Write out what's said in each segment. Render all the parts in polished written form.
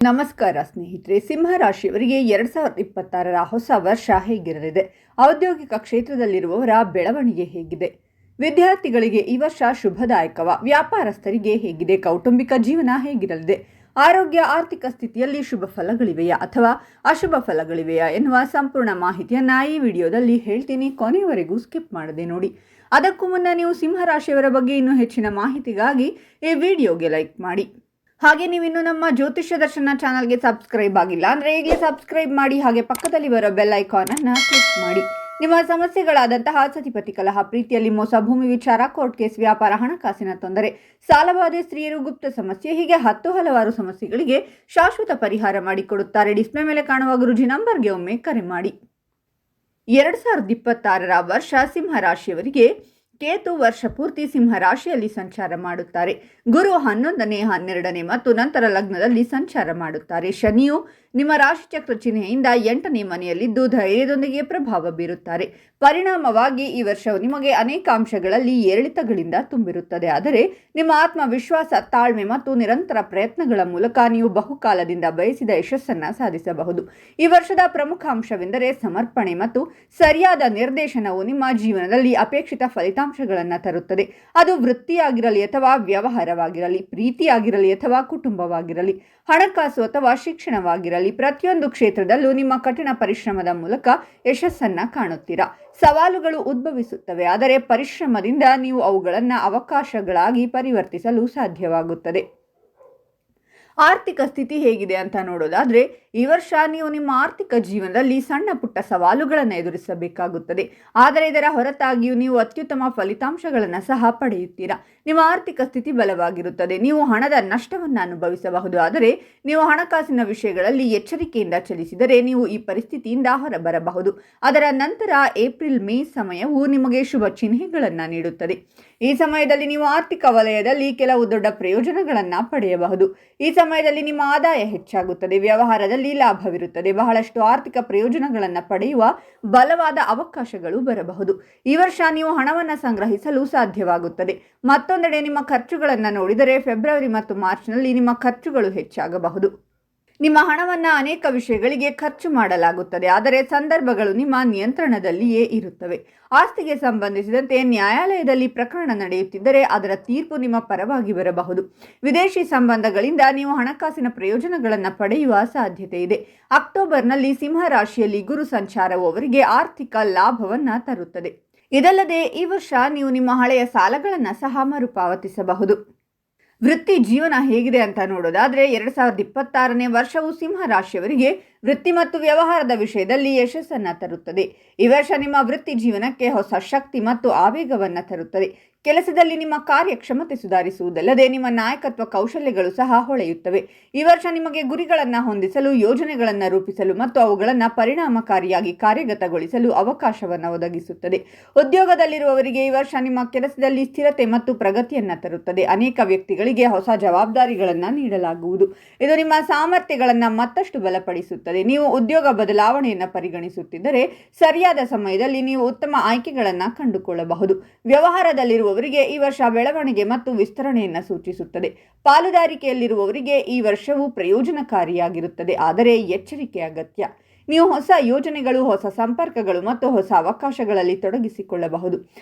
ನಮಸ್ಕಾರ ಸ್ನೇಹಿತರೆ. ಸಿಂಹ ರಾಶಿಯವರಿಗೆ 2026ರ ಹೊಸ ವರ್ಷ ಹೇಗಿರಲಿದೆ? ಔದ್ಯೋಗಿಕ ಕ್ಷೇತ್ರದಲ್ಲಿರುವವರ ಬೆಳವಣಿಗೆ ಹೇಗಿದೆ? ವಿದ್ಯಾರ್ಥಿಗಳಿಗೆ ಈ ವರ್ಷ ಶುಭದಾಯಕವ? ವ್ಯಾಪಾರಸ್ಥರಿಗೆ ಹೇಗಿದೆ? ಕೌಟುಂಬಿಕ ಜೀವನ ಹೇಗಿರಲಿದೆ? ಆರೋಗ್ಯ, ಆರ್ಥಿಕ ಸ್ಥಿತಿಯಲ್ಲಿ ಶುಭ ಫಲಗಳಿವೆಯಾ ಅಥವಾ ಅಶುಭ ಫಲಗಳಿವೆಯಾ ಎನ್ನುವ ಸಂಪೂರ್ಣ ಮಾಹಿತಿಯನ್ನು ಈ ವಿಡಿಯೋದಲ್ಲಿ ಹೇಳ್ತೀನಿ. ಕೊನೆಯವರೆಗೂ ಸ್ಕಿಪ್ ಮಾಡದೆ ನೋಡಿ. ಅದಕ್ಕೂ ಮುನ್ನ ನೀವು ಸಿಂಹ ರಾಶಿಯವರ ಬಗ್ಗೆ ಇನ್ನೂ ಹೆಚ್ಚಿನ ಮಾಹಿತಿಗಾಗಿ ಈ ವಿಡಿಯೋಗೆ ಲೈಕ್ ಮಾಡಿ. ಹಾಗೆ ನೀವಿನ್ನು ನಮ್ಮ ಜ್ಯೋತಿಷ್ಯ ದರ್ಶನ ಚಾನಲ್ಗೆ ಸಬ್ಸ್ಕ್ರೈಬ್ ಆಗಿಲ್ಲ ಅಂದರೆ ಈಗಲೇ ಸಬ್ಸ್ಕ್ರೈಬ್ ಮಾಡಿ. ಹಾಗೆ ಪಕ್ಕದಲ್ಲಿ ಬರೋ ಬೆಲ್ ಐಕಾನ್ ಅನ್ನು ಕ್ಲಿಕ್ ಮಾಡಿ. ನಿಮ್ಮ ಸಮಸ್ಯೆಗಳಾದಂತಹ ಸತಿಪತಿ ಕಲಹ, ಪ್ರೀತಿಯಲ್ಲಿ ಮೋಸ, ಭೂಮಿ ವಿಚಾರ, ಕೋರ್ಟ್ ಕೇಸ್, ವ್ಯಾಪಾರ, ಹಣಕಾಸಿನ ತೊಂದರೆ, ಸಾಲಬಾಧೆ, ಸ್ತ್ರೀಯರು, ಗುಪ್ತ ಸಮಸ್ಯೆ, ಹೀಗೆ ಹಲವಾರು ಸಮಸ್ಯೆಗಳಿಗೆ ಶಾಶ್ವತ ಪರಿಹಾರ ಮಾಡಿಕೊಡುತ್ತಾರೆ. ಡಿಸ್ಪ್ಲೇ ಮೇಲೆ ಕಾಣುವ ಗುರುಜಿ ನಂಬರ್ಗೆ ಒಮ್ಮೆ ಕರೆ ಮಾಡಿ. 2026ರ ವರ್ಷ ಸಿಂಹ ರಾಶಿಯವರಿಗೆ ಕೇತು ವರ್ಷ ಪೂರ್ತಿ ಸಿಂಹ ರಾಶಿಯಲ್ಲಿ ಸಂಚಾರ ಮಾಡುತ್ತಾರೆ. ಗುರು 11ನೇ, 12ನೇ ಮತ್ತು ನಂತರ ಲಗ್ನದಲ್ಲಿ ಸಂಚಾರ ಮಾಡುತ್ತಾರೆ. ಶನಿಯು ನಿಮ್ಮ ರಾಶಿಚಕ್ರ ಚಿಹ್ನೆಯಿಂದ 8ನೇ ಮನೆಯಲ್ಲಿದ್ದು ಧೈರ್ಯದೊಂದಿಗೆ ಪ್ರಭಾವ ಬೀರುತ್ತಾರೆ. ಪರಿಣಾಮವಾಗಿ ಈ ವರ್ಷವು ನಿಮಗೆ ಅನೇಕ ಅಂಶಗಳಲ್ಲಿ ಏರಿಳಿತಗಳಿಂದ ತುಂಬಿರುತ್ತದೆ. ಆದರೆ ನಿಮ್ಮ ಆತ್ಮವಿಶ್ವಾಸ, ತಾಳ್ಮೆ ಮತ್ತು ನಿರಂತರ ಪ್ರಯತ್ನಗಳ ಮೂಲಕ ನೀವು ಬಹುಕಾಲದಿಂದ ಬಯಸಿದ ಯಶಸ್ಸನ್ನು ಸಾಧಿಸಬಹುದು. ಈ ವರ್ಷದ ಪ್ರಮುಖ ಅಂಶವೆಂದರೆ ಸಮರ್ಪಣೆ ಮತ್ತು ಸರಿಯಾದ ನಿರ್ದೇಶನವು ನಿಮ್ಮ ಜೀವನದಲ್ಲಿ ಅಪೇಕ್ಷಿತ ಫಲಿತಾಂಶಗಳನ್ನು ತರುತ್ತದೆ. ಅದು ವೃತ್ತಿಯಾಗಿರಲಿ ಅಥವಾ ವ್ಯವಹಾರವಾಗಿರಲಿ, ಪ್ರೀತಿಯಾಗಿರಲಿ ಅಥವಾ ಕುಟುಂಬವಾಗಿರಲಿ, ಹಣಕಾಸು ಅಥವಾ ಶಿಕ್ಷಣವಾಗಿರಲಿ, ಪ್ರತಿಯೊಂದು ಕ್ಷೇತ್ರದಲ್ಲೂ ನಿಮ್ಮ ಕಠಿಣ ಪರಿಶ್ರಮದ ಮೂಲಕ ಯಶಸ್ಸನ್ನು ಕಾಣುತ್ತೀರಾ. ಸವಾಲುಗಳು ಉದ್ಭವಿಸುತ್ತವೆ, ಆದರೆ ಪರಿಶ್ರಮದಿಂದ ನೀವು ಅವುಗಳನ್ನು ಅವಕಾಶಗಳಾಗಿ ಪರಿವರ್ತಿಸಲು ಸಾಧ್ಯವಾಗುತ್ತದೆ. ಆರ್ಥಿಕ ಸ್ಥಿತಿ ಹೇಗಿದೆ ಅಂತ ನೋಡೋದಾದ್ರೆ, ಈ ವರ್ಷ ನೀವು ನಿಮ್ಮ ಆರ್ಥಿಕ ಜೀವನದಲ್ಲಿ ಸಣ್ಣ ಪುಟ್ಟ ಸವಾಲುಗಳನ್ನು ಎದುರಿಸಬೇಕಾಗುತ್ತದೆ. ಆದರೆ ಇದರ ಹೊರತಾಗಿಯೂ ನೀವು ಅತ್ಯುತ್ತಮ ಫಲಿತಾಂಶಗಳನ್ನು ಸಹ ಪಡೆಯುತ್ತೀರಾ. ನಿಮ್ಮ ಆರ್ಥಿಕ ಸ್ಥಿತಿ ಬಲವಾಗಿರುತ್ತದೆ. ನೀವು ಹಣದ ನಷ್ಟವನ್ನು ಅನುಭವಿಸಬಹುದು, ಆದರೆ ನೀವು ಹಣಕಾಸಿನ ವಿಷಯಗಳಲ್ಲಿ ಎಚ್ಚರಿಕೆಯಿಂದ ಚಲಿಸಿದರೆ ನೀವು ಈ ಪರಿಸ್ಥಿತಿಯಿಂದ ಹೊರಬರಬಹುದು. ಅದರ ನಂತರ ಏಪ್ರಿಲ್ ಮೇ ಸಮಯವು ನಿಮಗೆ ಶುಭ ಚಿಹ್ನೆಗಳನ್ನು ನೀಡುತ್ತದೆ. ಈ ಸಮಯದಲ್ಲಿ ನೀವು ಆರ್ಥಿಕ ವಲಯದಲ್ಲಿ ಕೆಲವು ದೊಡ್ಡ ಪ್ರಯೋಜನಗಳನ್ನು ಪಡೆಯಬಹುದು. ಈ ಸಮಯದಲ್ಲಿ ನಿಮ್ಮ ಆದಾಯ ಹೆಚ್ಚಾಗುತ್ತದೆ, ವ್ಯವಹಾರದಲ್ಲಿ ಲಾಭವಿರುತ್ತದೆ, ಬಹಳಷ್ಟು ಆರ್ಥಿಕ ಪ್ರಯೋಜನಗಳನ್ನು ಪಡೆಯುವ ಬಲವಾದ ಅವಕಾಶಗಳು ಬರಬಹುದು. ಈ ವರ್ಷ ನೀವು ಹಣವನ್ನು ಸಂಗ್ರಹಿಸಲು ಸಾಧ್ಯವಾಗುತ್ತದೆ. ಮತ್ತೊಂದೆಡೆ ನಿಮ್ಮ ಖರ್ಚುಗಳನ್ನು ನೋಡಿದರೆ ಫೆಬ್ರವರಿ ಮತ್ತು ಮಾರ್ಚ್ನಲ್ಲಿ ನಿಮ್ಮ ಖರ್ಚುಗಳು ಹೆಚ್ಚಾಗಬಹುದು. ನಿಮ್ಮ ಹಣವನ್ನು ಅನೇಕ ವಿಷಯಗಳಿಗೆ ಖರ್ಚು ಮಾಡಲಾಗುತ್ತದೆ, ಆದರೆ ಸಂದರ್ಭಗಳು ನಿಮ್ಮ ನಿಯಂತ್ರಣದಲ್ಲಿಯೇ ಇರುತ್ತವೆ. ಆಸ್ತಿಗೆ ಸಂಬಂಧಿಸಿದಂತೆ ನ್ಯಾಯಾಲಯದಲ್ಲಿ ಪ್ರಕರಣ ನಡೆಯುತ್ತಿದ್ದರೆ ಅದರ ತೀರ್ಪು ನಿಮ್ಮ ಪರವಾಗಿ ಬರಬಹುದು. ವಿದೇಶಿ ಸಂಬಂಧಗಳಿಂದ ನೀವು ಹಣಕಾಸಿನ ಪ್ರಯೋಜನಗಳನ್ನು ಪಡೆಯುವ ಸಾಧ್ಯತೆ ಇದೆ. ಅಕ್ಟೋಬರ್ನಲ್ಲಿ ಸಿಂಹ ರಾಶಿಯಲ್ಲಿ ಗುರು ಸಂಚಾರವು ಅವರಿಗೆ ಆರ್ಥಿಕ ಲಾಭವನ್ನು ತರುತ್ತದೆ. ಇದಲ್ಲದೆ ಈ ವರ್ಷ ನೀವು ನಿಮ್ಮ ಹಳೆಯ ಸಾಲಗಳನ್ನು ಸಹ ಮರುಪಾವತಿಸಬಹುದು. ವೃತ್ತಿ ಜೀವನ ಹೇಗಿದೆ ಅಂತ ನೋಡೋದಾದ್ರೆ, 2026ನೇ ವರ್ಷವು ಸಿಂಹ ರಾಶಿಯವರಿಗೆ ವೃತ್ತಿ ಮತ್ತು ವ್ಯವಹಾರದ ವಿಷಯದಲ್ಲಿ ಯಶಸ್ಸನ್ನು ತರುತ್ತದೆ. ಈ ವರ್ಷ ನಿಮ್ಮ ವೃತ್ತಿ ಜೀವನಕ್ಕೆ ಹೊಸ ಶಕ್ತಿ ಮತ್ತು ಆವೇಗವನ್ನು ತರುತ್ತದೆ. ಕೆಲಸದಲ್ಲಿ ನಿಮ್ಮ ಕಾರ್ಯಕ್ಷಮತೆ ಸುಧಾರಿಸುವುದಲ್ಲದೆ ನಿಮ್ಮ ನಾಯಕತ್ವ ಕೌಶಲ್ಯಗಳು ಸಹ ಹೊಳೆಯುತ್ತವೆ. ಈ ವರ್ಷ ನಿಮಗೆ ಗುರಿಗಳನ್ನು ಹೊಂದಿಸಲು, ಯೋಜನೆಗಳನ್ನು ರೂಪಿಸಲು ಮತ್ತು ಅವುಗಳನ್ನು ಪರಿಣಾಮಕಾರಿಯಾಗಿ ಕಾರ್ಯಗತಗೊಳಿಸಲು ಅವಕಾಶವನ್ನು ಒದಗಿಸುತ್ತದೆ. ಉದ್ಯೋಗದಲ್ಲಿರುವವರಿಗೆ ಈ ವರ್ಷ ನಿಮ್ಮ ಕೆಲಸದಲ್ಲಿ ಸ್ಥಿರತೆ ಮತ್ತು ಪ್ರಗತಿಯನ್ನು ತರುತ್ತದೆ. ಅನೇಕ ವ್ಯಕ್ತಿಗಳಿಗೆ ಹೊಸ ಜವಾಬ್ದಾರಿಗಳನ್ನು ನೀಡಲಾಗುವುದು. ಇದು ನಿಮ್ಮ ಸಾಮರ್ಥ್ಯಗಳನ್ನು ಮತ್ತಷ್ಟು ಬಲಪಡಿಸುತ್ತದೆ. ನೀವು ಉದ್ಯೋಗ ಬದಲಾವಣೆಯನ್ನು ಪರಿಗಣಿಸುತ್ತಿದ್ದರೆ ಸರಿಯಾದ ಸಮಯದಲ್ಲಿ ನೀವು ಉತ್ತಮ ಆಯ್ಕೆಗಳನ್ನು ಕಂಡುಕೊಳ್ಳಬಹುದು. ವ್ಯವಹಾರದಲ್ಲಿರುವವರಿಗೆ ಈ ವರ್ಷ ಬೆಳವಣಿಗೆ ಮತ್ತು ವಿಸ್ತರಣೆಯನ್ನು ಸೂಚಿಸುತ್ತದೆ. ಪಾಲುದಾರಿಕೆಯಲ್ಲಿರುವವರಿಗೆ ಈ ವರ್ಷವು ಪ್ರಯೋಜನಕಾರಿಯಾಗಿರುತ್ತದೆ, ಆದರೆ ಎಚ್ಚರಿಕೆ ಅಗತ್ಯ. ನೀವು ಹೊಸ ಯೋಜನೆಗಳು, ಹೊಸ ಸಂಪರ್ಕಗಳು ಮತ್ತು ಹೊಸ ಅವಕಾಶಗಳಲ್ಲಿ ತೊಡಗಿಸಿಕೊಳ್ಳಬಹುದು.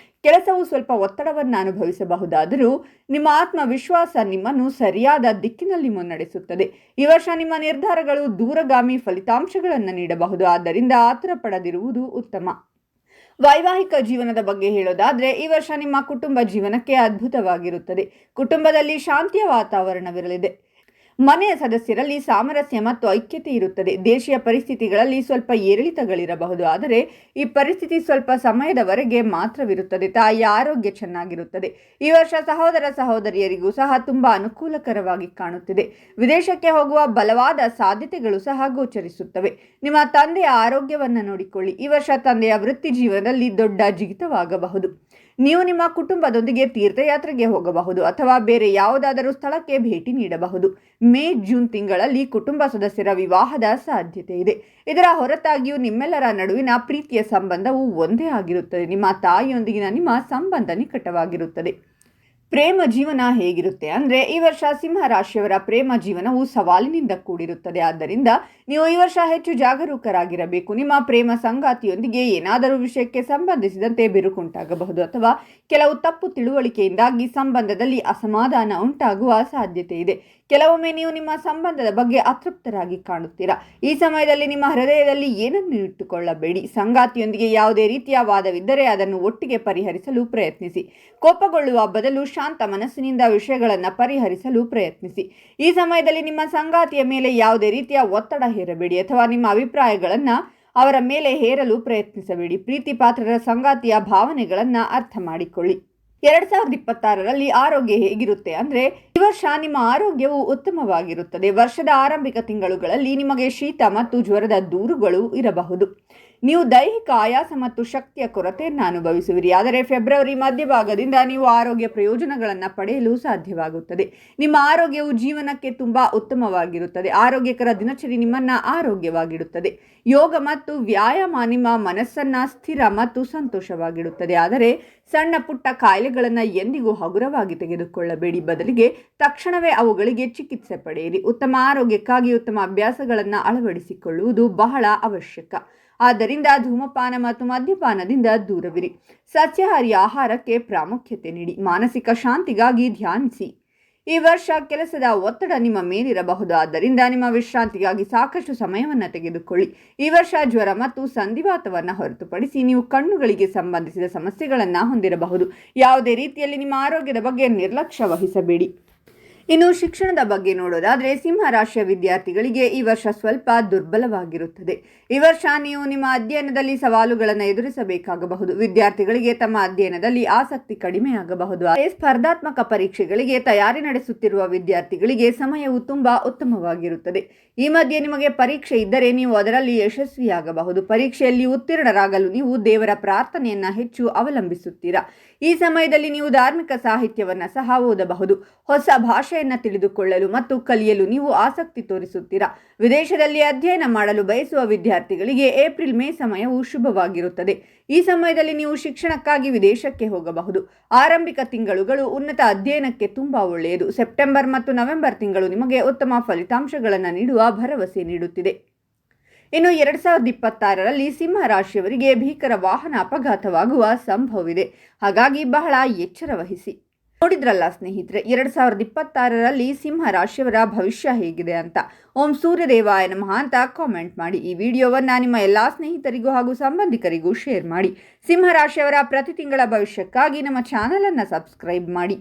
ಕೆಲಸವು ಸ್ವಲ್ಪ ಒತ್ತಡವನ್ನು ಅನುಭವಿಸಬಹುದಾದರೂ ನಿಮ್ಮ ಆತ್ಮವಿಶ್ವಾಸ ನಿಮ್ಮನ್ನು ಸರಿಯಾದ ದಿಕ್ಕಿನಲ್ಲಿ ಮುನ್ನಡೆಸುತ್ತದೆ. ಈ ವರ್ಷ ನಿಮ್ಮ ನಿರ್ಧಾರಗಳು ದೂರಗಾಮಿ ಫಲಿತಾಂಶಗಳನ್ನು ನೀಡಬಹುದು, ಆದ್ದರಿಂದ ಆತುರ ಪಡದಿರುವುದು ಉತ್ತಮ. ವೈವಾಹಿಕ ಜೀವನದ ಬಗ್ಗೆ ಹೇಳೋದಾದ್ರೆ, ಈ ವರ್ಷ ನಿಮ್ಮ ಕುಟುಂಬ ಜೀವನಕ್ಕೆ ಅದ್ಭುತವಾಗಿರುತ್ತದೆ. ಕುಟುಂಬದಲ್ಲಿ ಶಾಂತಿಯ ವಾತಾವರಣವಿರಲಿದೆ. ಮನೆಯ ಸದಸ್ಯರಲ್ಲಿ ಸಾಮರಸ್ಯ ಮತ್ತು ಐಕ್ಯತೆ ಇರುತ್ತದೆ. ದೇಶೀಯ ಪರಿಸ್ಥಿತಿಗಳಲ್ಲಿ ಸ್ವಲ್ಪ ಏರಿಳಿತಗಳಿರಬಹುದು, ಆದರೆ ಈ ಪರಿಸ್ಥಿತಿ ಸ್ವಲ್ಪ ಸಮಯದವರೆಗೆ ಮಾತ್ರವಿರುತ್ತದೆ. ತಾಯಿಯ ಆರೋಗ್ಯ ಚೆನ್ನಾಗಿರುತ್ತದೆ. ಈ ವರ್ಷ ಸಹೋದರ ಸಹೋದರಿಯರಿಗೂ ಸಹ ತುಂಬಾ ಅನುಕೂಲಕರವಾಗಿ ಕಾಣುತ್ತಿದೆ. ವಿದೇಶಕ್ಕೆ ಹೋಗುವ ಬಲವಾದ ಸಾಧ್ಯತೆಗಳು ಸಹ ಗೋಚರಿಸುತ್ತವೆ. ನಿಮ್ಮ ತಂದೆಯ ಆರೋಗ್ಯವನ್ನು ನೋಡಿಕೊಳ್ಳಿ. ಈ ವರ್ಷ ತಂದೆಯ ವೃತ್ತಿ ಜೀವನದಲ್ಲಿ ದೊಡ್ಡ ಜಿಗಿತವಾಗಬಹುದು. ನೀವು ನಿಮ್ಮ ಕುಟುಂಬದೊಂದಿಗೆ ತೀರ್ಥಯಾತ್ರೆಗೆ ಹೋಗಬಹುದು ಅಥವಾ ಬೇರೆ ಯಾವುದಾದರೂ ಸ್ಥಳಕ್ಕೆ ಭೇಟಿ ನೀಡಬಹುದು. ಮೇ ಜೂನ್ ತಿಂಗಳಲ್ಲಿ ಕುಟುಂಬ ಸದಸ್ಯರ ವಿವಾಹದ ಸಾಧ್ಯತೆ ಇದೆ. ಇದರ ಹೊರತಾಗಿಯೂ ನಿಮ್ಮೆಲ್ಲರ ನಡುವಿನ ಪ್ರೀತಿಯ ಸಂಬಂಧವು ಒಂದೇ ಆಗಿರುತ್ತದೆ. ನಿಮ್ಮ ತಾಯಿಯೊಂದಿಗಿನ ನಿಮ್ಮ ಸಂಬಂಧ ನಿಕಟವಾಗಿರುತ್ತದೆ. ಪ್ರೇಮ ಜೀವನ ಹೇಗಿರುತ್ತೆ ಅಂದರೆ ಈ ವರ್ಷ ಸಿಂಹ ರಾಶಿಯವರ ಪ್ರೇಮ ಜೀವನವು ಸವಾಲಿನಿಂದ ಕೂಡಿರುತ್ತದೆ. ಆದ್ದರಿಂದ ನೀವು ಈ ವರ್ಷ ಹೆಚ್ಚು ಜಾಗರೂಕರಾಗಿರಬೇಕು. ನಿಮ್ಮ ಪ್ರೇಮ ಸಂಗಾತಿಯೊಂದಿಗೆ ಏನಾದರೂ ವಿಷಯಕ್ಕೆ ಸಂಬಂಧಿಸಿದಂತೆ ಬಿರುಕುಂಟಾಗಬಹುದು ಅಥವಾ ಕೆಲವು ತಪ್ಪು ತಿಳುವಳಿಕೆಯಿಂದಾಗಿ ಸಂಬಂಧದಲ್ಲಿ ಅಸಮಾಧಾನ ಉಂಟಾಗುವ ಸಾಧ್ಯತೆ ಇದೆ. ಕೆಲವೊಮ್ಮೆ ನೀವು ನಿಮ್ಮ ಸಂಬಂಧದ ಬಗ್ಗೆ ಅತೃಪ್ತರಾಗಿ ಕಾಣುತ್ತೀರಾ. ಈ ಸಮಯದಲ್ಲಿ ನಿಮ್ಮ ಹೃದಯದಲ್ಲಿ ಏನನ್ನು ಇಟ್ಟುಕೊಳ್ಳಬೇಡಿ. ಸಂಗಾತಿಯೊಂದಿಗೆ ಯಾವುದೇ ರೀತಿಯ ವಾದವಿದ್ದರೆ ಅದನ್ನು ಒಟ್ಟಿಗೆ ಪರಿಹರಿಸಲು ಪ್ರಯತ್ನಿಸಿ. ಕೋಪಗೊಳ್ಳುವ ಬದಲು ಶಾಂತ ಮನಸ್ಸಿನಿಂದ ವಿಷಯಗಳನ್ನು ಪರಿಹರಿಸಲು ಪ್ರಯತ್ನಿಸಿ. ಈ ಸಮಯದಲ್ಲಿ ನಿಮ್ಮ ಸಂಗಾತಿಯ ಮೇಲೆ ಯಾವುದೇ ರೀತಿಯ ಒತ್ತಡ ಹೇರಬೇಡಿ ಅಥವಾ ನಿಮ್ಮ ಅಭಿಪ್ರಾಯಗಳನ್ನು ಅವರ ಮೇಲೆ ಹೇರಲು ಪ್ರಯತ್ನಿಸಬೇಡಿ. ಪ್ರೀತಿ ಪಾತ್ರರ ಸಂಗಾತಿಯ ಭಾವನೆಗಳನ್ನು ಅರ್ಥ ಮಾಡಿಕೊಳ್ಳಿ. 2026ರಲ್ಲಿ ಆರೋಗ್ಯ ಹೇಗಿರುತ್ತೆ ಅಂದರೆ ಈ ವರ್ಷ ನಿಮ್ಮ ಆರೋಗ್ಯವು ಉತ್ತಮವಾಗಿರುತ್ತದೆ. ವರ್ಷದ ಆರಂಭಿಕ ತಿಂಗಳುಗಳಲ್ಲಿ ನಿಮಗೆ ಶೀತ ಮತ್ತು ಜ್ವರದ ದೂರುಗಳು ಇರಬಹುದು. ನೀವು ದೈಹಿಕ ಆಯಾಸ ಮತ್ತು ಶಕ್ತಿಯ ಕೊರತೆಯನ್ನು ಅನುಭವಿಸುವಿರಿ. ಆದರೆ ಫೆಬ್ರವರಿ ಮಧ್ಯಭಾಗದಿಂದ ನೀವು ಆರೋಗ್ಯ ಪ್ರಯೋಜನಗಳನ್ನು ಪಡೆಯಲು ಸಾಧ್ಯವಾಗುತ್ತದೆ. ನಿಮ್ಮ ಆರೋಗ್ಯವು ಜೀವನಕ್ಕೆ ತುಂಬಾ ಉತ್ತಮವಾಗಿರುತ್ತದೆ. ಆರೋಗ್ಯಕರ ದಿನಚರಿ ನಿಮ್ಮನ್ನು ಆರೋಗ್ಯವಾಗಿಡುತ್ತದೆ. ಯೋಗ ಮತ್ತು ವ್ಯಾಯಾಮ ನಿಮ್ಮ ಮನಸ್ಸನ್ನು ಸ್ಥಿರ ಮತ್ತು ಸಂತೋಷವಾಗಿಡುತ್ತದೆ. ಆದರೆ ಸಣ್ಣ ಪುಟ್ಟ ಕಾಯಿಲೆಗಳನ್ನು ಎಂದಿಗೂ ಹಗುರವಾಗಿ ತೆಗೆದುಕೊಳ್ಳಬೇಡಿ. ಬದಲಿಗೆ ತಕ್ಷಣವೇ ಅವುಗಳಿಗೆ ಚಿಕಿತ್ಸೆ ಪಡೆಯಿರಿ. ಉತ್ತಮ ಆರೋಗ್ಯಕ್ಕಾಗಿ ಉತ್ತಮ ಅಭ್ಯಾಸಗಳನ್ನು ಅಳವಡಿಸಿಕೊಳ್ಳುವುದು ಬಹಳ ಅವಶ್ಯಕ. ಆದ್ದರಿಂದ ಧೂಮಪಾನ ಮತ್ತು ಮದ್ಯಪಾನದಿಂದ ದೂರವಿರಿ. ಸಸ್ಯಾಹಾರಿ ಆಹಾರಕ್ಕೆ ಪ್ರಾಮುಖ್ಯತೆ ನೀಡಿ. ಮಾನಸಿಕ ಶಾಂತಿಗಾಗಿ ಧ್ಯಾನಿಸಿ. ಈ ವರ್ಷ ಕೆಲಸದ ಒತ್ತಡ ನಿಮ್ಮ ಮೇಲಿರಬಹುದು. ಆದ್ದರಿಂದ ನಿಮ್ಮ ವಿಶ್ರಾಂತಿಗಾಗಿ ಸಾಕಷ್ಟು ಸಮಯವನ್ನು ತೆಗೆದುಕೊಳ್ಳಿ. ಈ ವರ್ಷ ಜ್ವರ ಮತ್ತು ಸಂಧಿವಾತವನ್ನು ಹೊರತುಪಡಿಸಿ ನೀವು ಕಣ್ಣುಗಳಿಗೆ ಸಂಬಂಧಿಸಿದ ಸಮಸ್ಯೆಗಳನ್ನು ಹೊಂದಿರಬಹುದು. ಯಾವುದೇ ರೀತಿಯಲ್ಲಿ ನಿಮ್ಮ ಆರೋಗ್ಯದ ಬಗ್ಗೆ ನಿರ್ಲಕ್ಷ್ಯ ವಹಿಸಬೇಡಿ. ಇನ್ನು ಶಿಕ್ಷಣದ ಬಗ್ಗೆ ನೋಡೋದಾದರೆ ಸಿಂಹ ರಾಶಿಯ ವಿದ್ಯಾರ್ಥಿಗಳಿಗೆ ಈ ವರ್ಷ ಸ್ವಲ್ಪ ದುರ್ಬಲವಾಗಿರುತ್ತದೆ. ಈ ವರ್ಷ ನೀವು ನಿಮ್ಮ ಅಧ್ಯಯನದಲ್ಲಿ ಸವಾಲುಗಳನ್ನು ಎದುರಿಸಬೇಕಾಗಬಹುದು. ವಿದ್ಯಾರ್ಥಿಗಳಿಗೆ ತಮ್ಮ ಅಧ್ಯಯನದಲ್ಲಿ ಆಸಕ್ತಿ ಕಡಿಮೆಯಾಗಬಹುದು. ಸ್ಪರ್ಧಾತ್ಮಕ ಪರೀಕ್ಷೆಗಳಿಗೆ ತಯಾರಿ ನಡೆಸುತ್ತಿರುವ ವಿದ್ಯಾರ್ಥಿಗಳಿಗೆ ಸಮಯವು ತುಂಬಾ ಉತ್ತಮವಾಗಿರುತ್ತದೆ. ಈ ಮಧ್ಯೆ ನಿಮಗೆ ಪರೀಕ್ಷೆ ಇದ್ದರೆ ನೀವು ಅದರಲ್ಲಿ ಯಶಸ್ವಿಯಾಗಬಹುದು. ಪರೀಕ್ಷೆಯಲ್ಲಿ ಉತ್ತೀರ್ಣರಾಗಲು ನೀವು ದೇವರ ಪ್ರಾರ್ಥನೆಯನ್ನು ಹೆಚ್ಚು ಅವಲಂಬಿಸುತ್ತೀರಾ. ಈ ಸಮಯದಲ್ಲಿ ನೀವು ಧಾರ್ಮಿಕ ಸಾಹಿತ್ಯವನ್ನು ಸಹ ಓದಬಹುದು. ಹೊಸ ಭಾಷೆಯನ್ನು ತಿಳಿದುಕೊಳ್ಳಲು ಮತ್ತು ಕಲಿಯಲು ನೀವು ಆಸಕ್ತಿ ತೋರಿಸುತ್ತೀರಾ. ವಿದೇಶದಲ್ಲಿ ಅಧ್ಯಯನ ಮಾಡಲು ಬಯಸುವ ವಿದ್ಯಾರ್ಥಿಗಳಿಗೆ ಏಪ್ರಿಲ್ ಮೇ ಸಮಯವು ಶುಭವಾಗಿರುತ್ತದೆ. ಈ ಸಮಯದಲ್ಲಿ ನೀವು ಶಿಕ್ಷಣಕ್ಕಾಗಿ ವಿದೇಶಕ್ಕೆ ಹೋಗಬಹುದು. ಆರಂಭಿಕ ತಿಂಗಳುಗಳು ಉನ್ನತ ಅಧ್ಯಯನಕ್ಕೆ ತುಂಬಾ ಒಳ್ಳೆಯದು. ಸೆಪ್ಟೆಂಬರ್ ಮತ್ತು ನವೆಂಬರ್ ತಿಂಗಳು ನಿಮಗೆ ಉತ್ತಮ ಫಲಿತಾಂಶಗಳನ್ನು ನೀಡುವ ಭರವಸೆ ನೀಡುತ್ತಿದೆ. ಇನ್ನು 2026ರಲ್ಲಿ ಸಿಂಹ ರಾಶಿಯವರಿಗೆ ಭೀಕರ ವಾಹನ ಅಪಘಾತವಾಗುವ ಸಂಭವವಿದೆ. ಹಾಗಾಗಿ ಬಹಳ ಎಚ್ಚರ ವಹಿಸಿ. ನೋಡಿದ್ರಲ್ಲ ಸ್ನೇಹಿತರೆ, 2026ರಲ್ಲಿ ಸಿಂಹ ರಾಶಿಯವರ ಭವಿಷ್ಯ ಹೇಗಿದೆ ಅಂತ. ಓಂ ಸೂರ್ಯದೇವಾಯ ನಮಃ ಅಂತ ಕಾಮೆಂಟ್ ಮಾಡಿ. ಈ ವಿಡಿಯೋವನ್ನು ನಿಮ್ಮ ಎಲ್ಲ ಸ್ನೇಹಿತರಿಗೂ ಹಾಗೂ ಸಂಬಂಧಿಕರಿಗೂ ಶೇರ್ ಮಾಡಿ. ಸಿಂಹ ರಾಶಿಯವರ ಪ್ರತಿ ತಿಂಗಳ ಭವಿಷ್ಯಕ್ಕಾಗಿ ನಮ್ಮ ಚಾನಲನ್ನು ಸಬ್ಸ್ಕ್ರೈಬ್ ಮಾಡಿ.